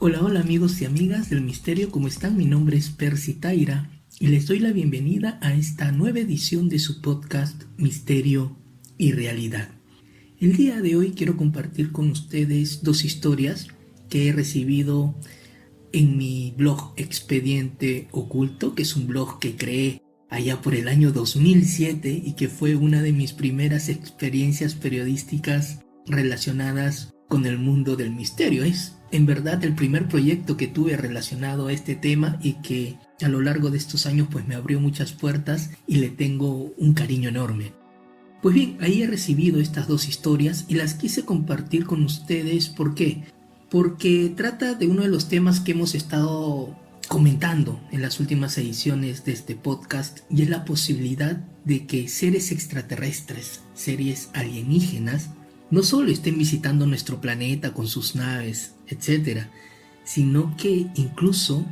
Hola, hola amigos y amigas del misterio, ¿cómo están? Mi nombre es Percy Taira y les doy la bienvenida a esta nueva edición de su podcast Misterio y Realidad. El día de hoy quiero compartir con ustedes dos historias que he recibido en mi blog Expediente Oculto, que es un blog que creé allá por el año 2007 y que fue una de mis primeras experiencias periodísticas relacionadas con el mundo del misterio. Es en verdad el primer proyecto que tuve relacionado a este tema y que a lo largo de estos años pues me abrió muchas puertas y le tengo un cariño enorme. Pues bien, ahí he recibido estas dos historias y las quise compartir con ustedes. ¿Por qué? Porque trata de uno de los temas que hemos estado comentando en las últimas ediciones de este podcast, y es la posibilidad de que seres extraterrestres, seres alienígenas, no solo estén visitando nuestro planeta con sus naves, etc., sino que incluso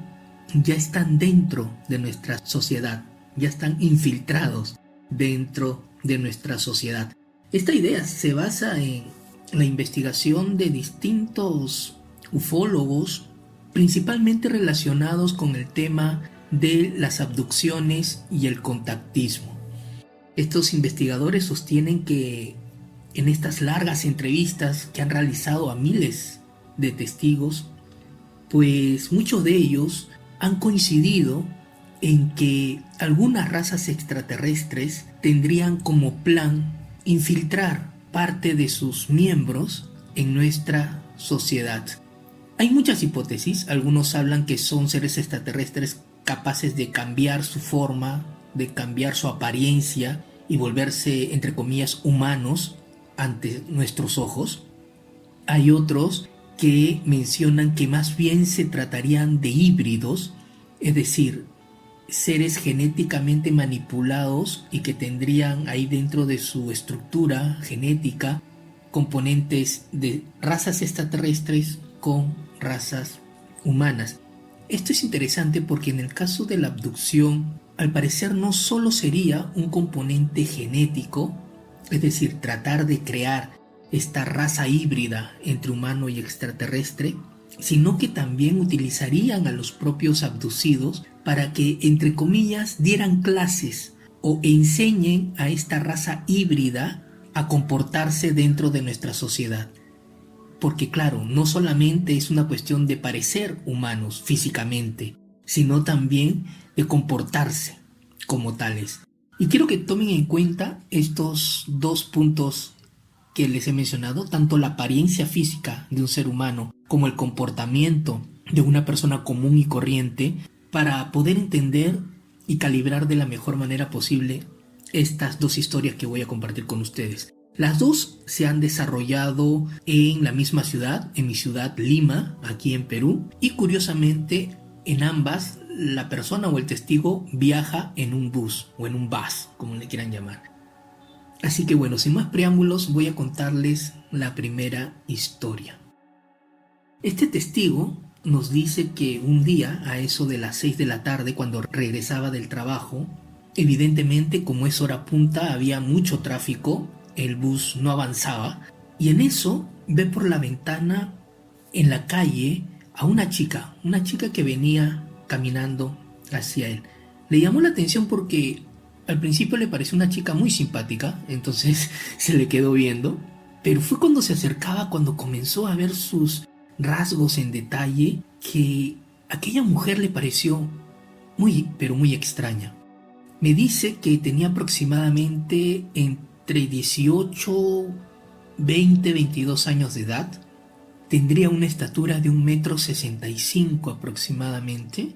ya están dentro de nuestra sociedad, ya están infiltrados dentro de nuestra sociedad. Esta idea se basa en la investigación de distintos ufólogos, principalmente relacionados con el tema de las abducciones y el contactismo. Estos investigadores sostienen que en estas largas entrevistas que han realizado a miles de testigos, pues muchos de ellos han coincidido en que algunas razas extraterrestres tendrían como plan infiltrar parte de sus miembros en nuestra sociedad. Hay muchas hipótesis. Algunos hablan que son seres extraterrestres capaces de cambiar su forma, de cambiar su apariencia y volverse, entre comillas, humanos ante nuestros ojos. Hay otros que mencionan que más bien se tratarían de híbridos, es decir, seres genéticamente manipulados y que tendrían ahí dentro de su estructura genética componentes de razas extraterrestres con razas humanas. Esto es interesante porque en el caso de la abducción, al parecer no solo sería un componente genético, es decir, tratar de crear esta raza híbrida entre humano y extraterrestre, sino que también utilizarían a los propios abducidos para que, entre comillas, dieran clases o enseñen a esta raza híbrida a comportarse dentro de nuestra sociedad. Porque claro, no solamente es una cuestión de parecer humanos físicamente, sino también de comportarse como tales. Y quiero que tomen en cuenta estos dos puntos que les he mencionado, tanto la apariencia física de un ser humano como el comportamiento de una persona común y corriente, para poder entender y calibrar de la mejor manera posible estas dos historias que voy a compartir con ustedes. Las dos se han desarrollado en la misma ciudad, en mi ciudad Lima, aquí en Perú, y curiosamente en ambas la persona o el testigo viaja en un bus o en un bus, como le quieran llamar. Así que bueno, sin más preámbulos, voy a contarles la primera historia. Este testigo nos dice que un día, a eso de las 6 de la tarde, cuando regresaba del trabajo, evidentemente como es hora punta había mucho tráfico, el bus no avanzaba, y en eso ve por la ventana en la calle a una chica que venía caminando hacia él. Le llamó la atención porque al principio le pareció una chica muy simpática, entonces se le quedó viendo, pero fue cuando se acercaba, cuando comenzó a ver sus rasgos en detalle, que aquella mujer le pareció muy, pero muy extraña. Me dice que tenía aproximadamente entre 18, 20, 22 años de edad. Tendría una estatura de 1,65 m aproximadamente.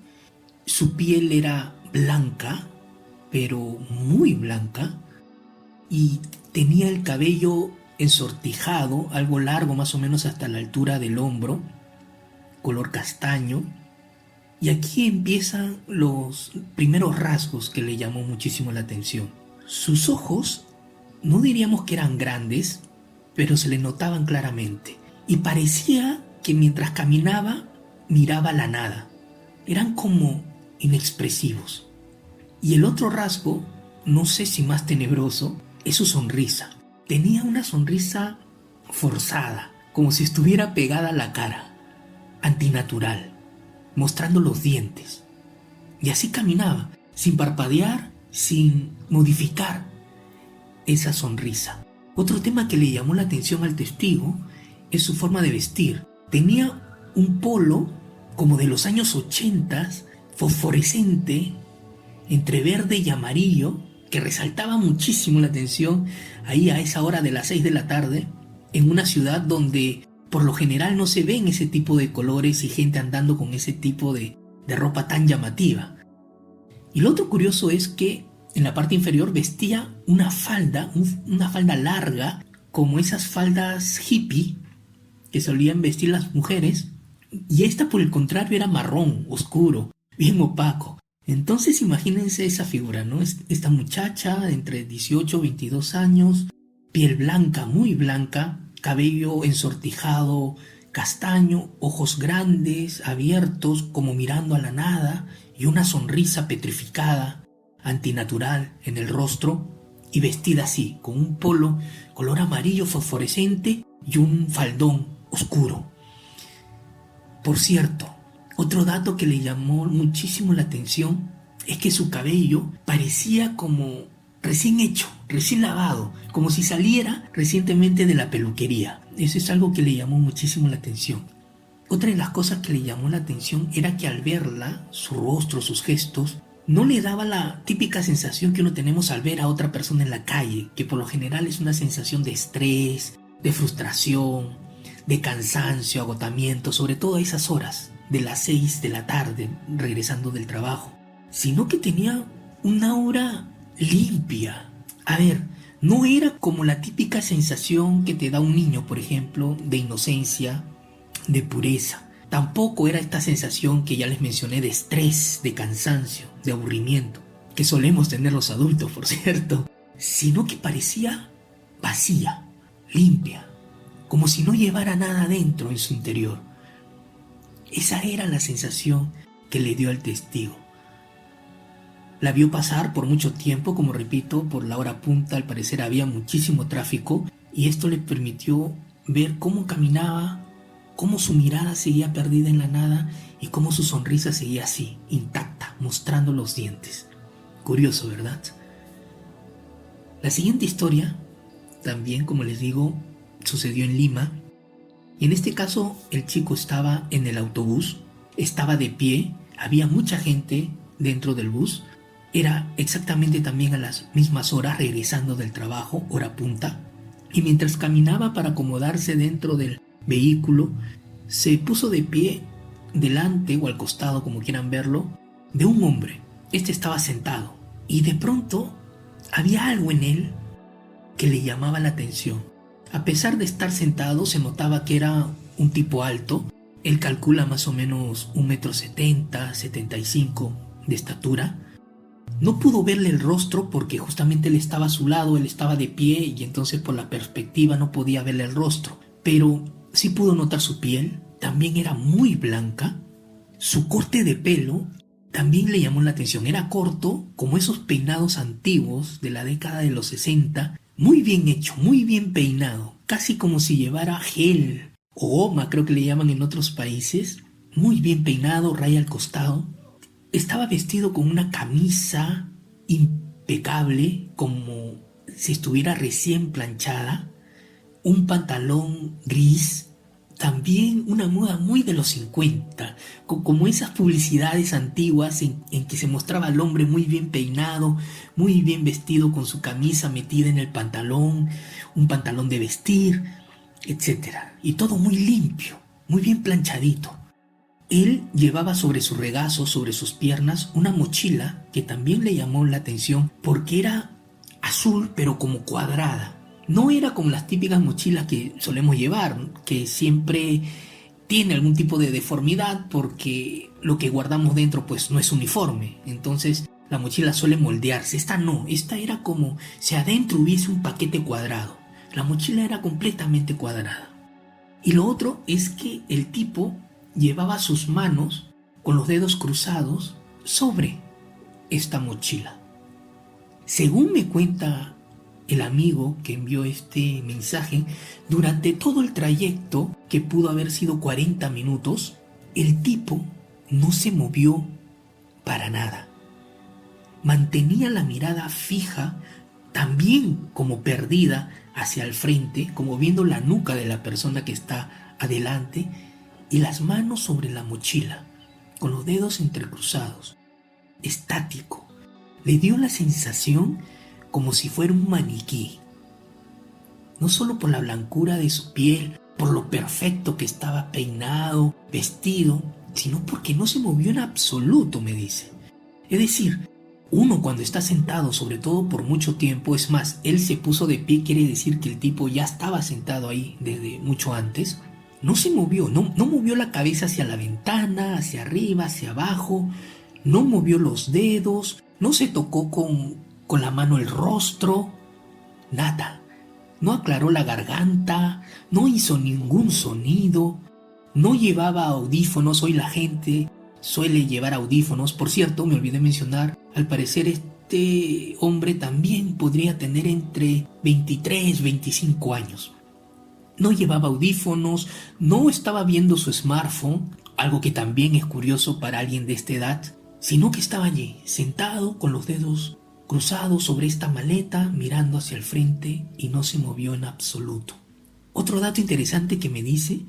Su piel era blanca, pero muy blanca, y tenía el cabello ensortijado, algo largo, más o menos hasta la altura del hombro, color castaño. Y aquí empiezan los primeros rasgos que le llamó muchísimo la atención. Sus ojos, no diríamos que eran grandes, pero se le notaban claramente. Y parecía que mientras caminaba, miraba la nada. Eran como inexpresivos. Y el otro rasgo, no sé si más tenebroso, es su sonrisa. Tenía una sonrisa forzada, como si estuviera pegada a la cara. antinatural, mostrando los dientes. Y así caminaba, sin parpadear, sin modificar esa sonrisa. Otro tema que le llamó la atención al testigo es su forma de vestir. Tenía un polo como de los años 80, fosforescente, entre verde y amarillo, que resaltaba muchísimo la atención ahí a esa hora de las 6 de la tarde, en una ciudad donde por lo general no se ven ese tipo de colores y gente andando con ese tipo de ropa tan llamativa. Y lo otro curioso es que en la parte inferior vestía una falda larga, como esas faldas hippie que solían vestir las mujeres, y esta por el contrario era marrón, oscuro, bien opaco. Entonces imagínense esa figura, ¿no? Esta muchacha de entre 18 y 22 años, piel blanca, muy blanca, cabello ensortijado, castaño, ojos grandes, abiertos, como mirando a la nada, y una sonrisa petrificada, antinatural en el rostro, y vestida así, con un polo color amarillo fosforescente y un faldón oscuro. Por cierto, otro dato que le llamó muchísimo la atención es que su cabello parecía como recién hecho, recién lavado, como si saliera recientemente de la peluquería. Eso es algo que le llamó muchísimo la atención. Otra de las cosas que le llamó la atención era que al verla, su rostro, sus gestos, no le daba la típica sensación que uno tenemos al ver a otra persona en la calle, que por lo general es una sensación de estrés, de frustración, de cansancio, agotamiento, sobre todo a esas horas de las 6 de la tarde, regresando del trabajo, sino que tenía una aura limpia. A ver, no era como la típica sensación que te da un niño, por ejemplo, de inocencia, de pureza. Tampoco era esta sensación que ya les mencioné de estrés, de cansancio, de aburrimiento, que solemos tener los adultos, por cierto, sino que parecía vacía, limpia, como si no llevara nada dentro en su interior. Esa era la sensación que le dio al testigo. La vio pasar por mucho tiempo, como repito, por la hora punta. Al parecer había muchísimo tráfico y esto le permitió ver cómo caminaba, cómo su mirada seguía perdida en la nada y cómo su sonrisa seguía así, intacta, mostrando los dientes. Curioso, ¿verdad? La siguiente historia, también como les digo, sucedió en Lima. Y en este caso el chico estaba en el autobús, estaba de pie, había mucha gente dentro del bus. Era exactamente también a las mismas horas regresando del trabajo, hora punta. Y mientras caminaba para acomodarse dentro del vehículo, se puso de pie delante o al costado, como quieran verlo, de un hombre. Este estaba sentado y de pronto había algo en él que le llamaba la atención. A pesar de estar sentado, se notaba que era un tipo alto. Él calcula más o menos 1,70 m, 75 de estatura. No pudo verle el rostro porque justamente él estaba a su lado, él estaba de pie y entonces por la perspectiva no podía verle el rostro. Pero sí pudo notar su piel, también era muy blanca. Su corte de pelo también le llamó la atención. Era corto, como esos peinados antiguos de la década de los 60, muy bien hecho, muy bien peinado, casi como si llevara gel o goma, creo que le llaman en otros países. Muy bien peinado, raya al costado. Estaba vestido con una camisa impecable, como si estuviera recién planchada, un pantalón gris, también una moda muy de los 50, como esas publicidades antiguas en que se mostraba al hombre muy bien peinado, muy bien vestido con su camisa metida en el pantalón, un pantalón de vestir, etc. Y todo muy limpio, muy bien planchadito. Él llevaba sobre su regazo, sobre sus piernas, una mochila que también le llamó la atención porque era azul pero como cuadrada. No era como las típicas mochilas que solemos llevar, que siempre tiene algún tipo de deformidad porque lo que guardamos dentro pues no es uniforme. Entonces la mochila suele moldearse. Esta no, esta era como si adentro hubiese un paquete cuadrado. La mochila era completamente cuadrada. Y lo otro es que el tipo llevaba sus manos con los dedos cruzados sobre esta mochila. Según me cuenta el amigo que envió este mensaje, durante todo el trayecto, que pudo haber sido 40 minutos, El tipo no se movió para nada. Mantenía la mirada fija, también como perdida hacia el frente, como viendo la nuca de la persona que está adelante, y las manos sobre la mochila, con los dedos entrecruzados, estático. Le dio la sensación como si fuera un maniquí, no solo por la blancura de su piel, por lo perfecto que estaba peinado, vestido, sino porque no se movió en absoluto, me dice. Es decir, uno cuando está sentado, sobre todo por mucho tiempo, es más, él se puso de pie, quiere decir que el tipo ya estaba sentado ahí desde mucho antes, no se movió, no movió la cabeza hacia la ventana, hacia arriba, hacia abajo, no movió los dedos, no se tocó con la mano el rostro, nada. No aclaró la garganta, no hizo ningún sonido, no llevaba audífonos. Hoy la gente suele llevar audífonos. Por cierto, me olvidé mencionar, al parecer este hombre también podría tener entre 23 y 25 años. No llevaba audífonos, no estaba viendo su smartphone, algo que también es curioso para alguien de esta edad, sino que estaba allí, sentado con los dedos cruzados sobre esta maleta, mirando hacia el frente, y no se movió en absoluto. Otro dato interesante que me dice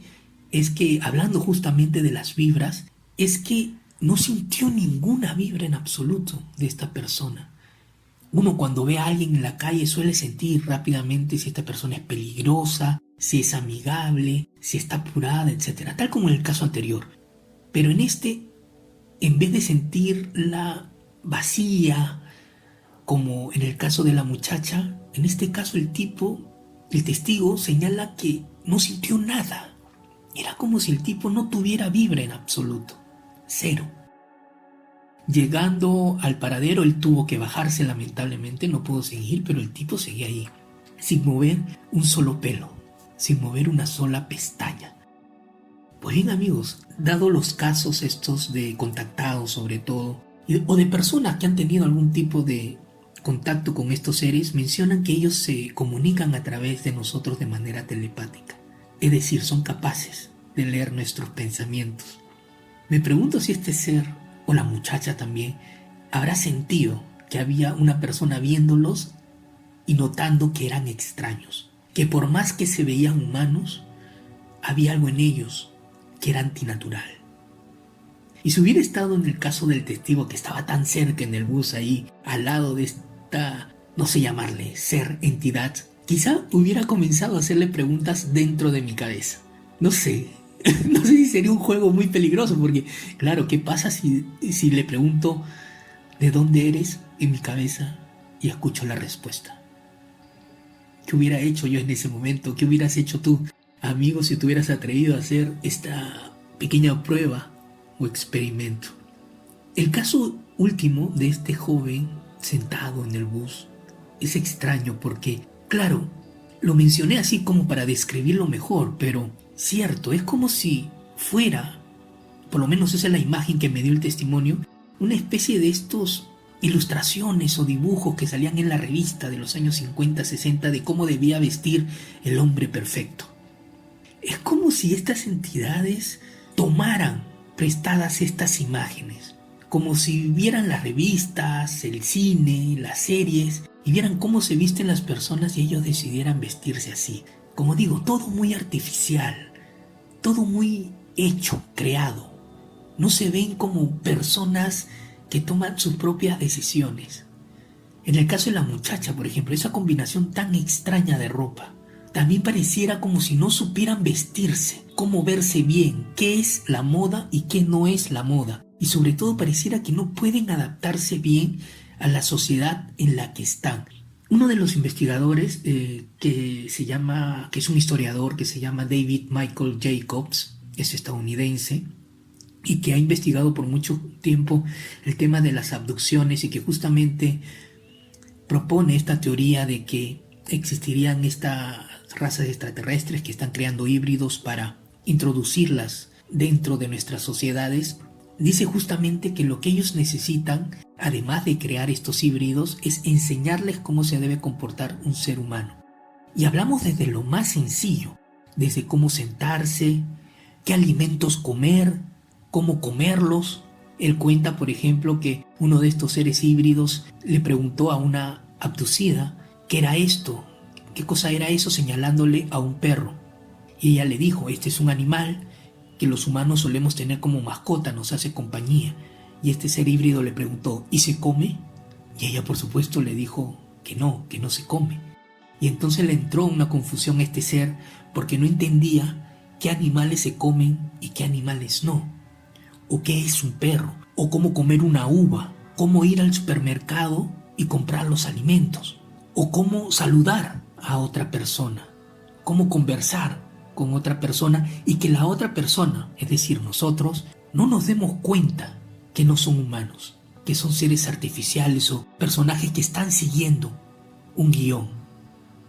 es que, hablando justamente de las vibras, es que no sintió ninguna vibra en absoluto de esta persona. Uno cuando ve a alguien en la calle suele sentir rápidamente si esta persona es peligrosa, si es amigable, si está apurada, etc. Tal como en el caso anterior. Pero en este, en vez de sentirla vacía, como en el caso de la muchacha, en este caso el testigo señala que no sintió nada. Era como si el tipo no tuviera vibra en absoluto. Cero. Llegando al paradero, él tuvo que bajarse lamentablemente, no pudo seguir, pero el tipo seguía ahí, sin mover un solo pelo, sin mover una sola pestaña. Pues bien, amigos, dado los casos estos de contactados sobre todo, o de personas que han tenido algún tipo de contacto con estos seres, mencionan que ellos se comunican a través de nosotros de manera telepática. Es decir, son capaces de leer nuestros pensamientos. Me pregunto si este ser, o la muchacha también, habrá sentido que había una persona viéndolos y notando que eran extraños, que por más que se veían humanos, había algo en ellos que era antinatural. Y si hubiera estado en el caso del testigo que estaba tan cerca en el bus ahí, al lado de esta, no sé llamarle, ser, entidad, quizá hubiera comenzado a hacerle preguntas dentro de mi cabeza. No sé si sería un juego muy peligroso, porque claro, ¿qué pasa si le pregunto de dónde eres en mi cabeza y escucho la respuesta? ¿Qué hubiera hecho yo en ese momento? ¿Qué hubieras hecho tú, amigo, si te hubieras atrevido a hacer esta pequeña prueba o experimento? El caso último de este joven sentado en el bus es extraño porque, claro, lo mencioné así como para describirlo mejor, pero cierto, es como si fuera, por lo menos esa es la imagen que me dio el testimonio, una especie de estos ilustraciones o dibujos que salían en la revista de los años 50, 60 de cómo debía vestir el hombre perfecto. Es como si estas entidades tomaran prestadas estas imágenes, como si vieran las revistas, el cine, las series, y vieran cómo se visten las personas y ellos decidieran vestirse así. Como digo, todo muy artificial, todo muy hecho, creado. No se ven como personas que toman sus propias decisiones. En el caso de la muchacha, por ejemplo, esa combinación tan extraña de ropa, también pareciera como si no supieran vestirse, cómo verse bien, qué es la moda y qué no es la moda. Y sobre todo pareciera que no pueden adaptarse bien a la sociedad en la que están. Uno de los investigadores que es un historiador que se llama David Michael Jacobs, es estadounidense y que ha investigado por mucho tiempo el tema de las abducciones y que justamente propone esta teoría de que existirían estas razas extraterrestres que están creando híbridos para introducirlas dentro de nuestras sociedades. Dice justamente que lo que ellos necesitan, además de crear estos híbridos, es enseñarles cómo se debe comportar un ser humano. Y hablamos desde lo más sencillo, desde cómo sentarse, qué alimentos comer, cómo comerlos. Él cuenta, por ejemplo, que uno de estos seres híbridos le preguntó a una abducida qué era esto, qué cosa era eso, señalándole a un perro. Y ella le dijo, este es un animal que los humanos solemos tener como mascota, nos hace compañía. Y este ser híbrido le preguntó, ¿y se come? Y ella, por supuesto, le dijo que no se come. Y entonces le entró una confusión a este ser porque no entendía qué animales se comen y qué animales no. O qué es un perro, o cómo comer una uva, cómo ir al supermercado y comprar los alimentos, o cómo saludar a otra persona, cómo conversar con otra persona y que la otra persona, es decir, nosotros, no nos demos cuenta que no son humanos, que son seres artificiales o personajes que están siguiendo un guión.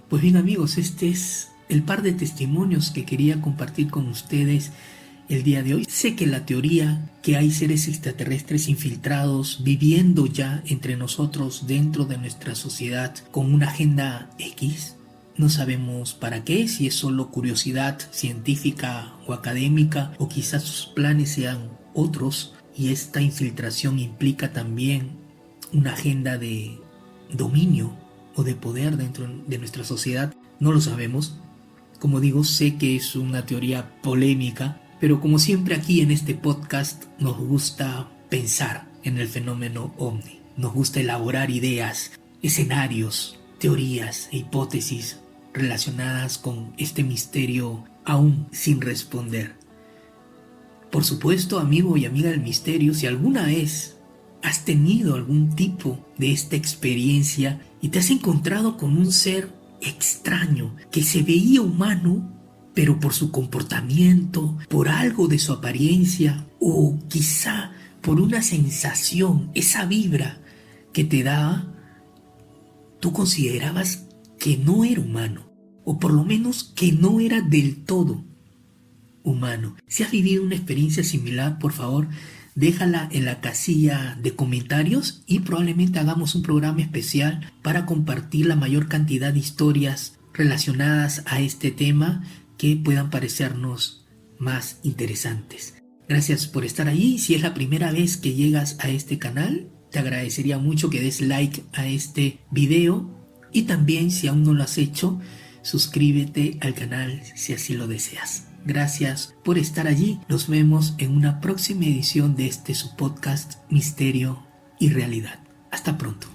Pues bien amigos, este es el par de testimonios que quería compartir con ustedes el día de hoy. Sé que la teoría que hay seres extraterrestres infiltrados viviendo ya entre nosotros dentro de nuestra sociedad con una agenda X, no sabemos para qué, si es solo curiosidad científica o académica o quizás sus planes sean otros y esta infiltración implica también una agenda de dominio o de poder dentro de nuestra sociedad. No lo sabemos. Como digo, sé que es una teoría polémica, pero como siempre aquí en este podcast nos gusta pensar en el fenómeno ovni. Nos gusta elaborar ideas, escenarios, teorías e hipótesis relacionadas con este misterio aún sin responder. Por supuesto, amigo y amiga del misterio, si alguna vez has tenido algún tipo de esta experiencia y te has encontrado con un ser extraño que se veía humano, pero por su comportamiento, por algo de su apariencia o quizá por una sensación, esa vibra que te daba, tú considerabas que no era humano, o por lo menos que no era del todo humano. Si has vivido una experiencia similar, por favor, déjala en la casilla de comentarios y probablemente hagamos un programa especial para compartir la mayor cantidad de historias relacionadas a este tema que puedan parecernos más interesantes. Gracias por estar ahí. Si es la primera vez que llegas a este canal, te agradecería mucho que des like a este video y también, si aún no lo has hecho, suscríbete al canal si así lo deseas. Gracias por estar allí. Nos vemos en una próxima edición de su podcast Misterio y Realidad. Hasta pronto.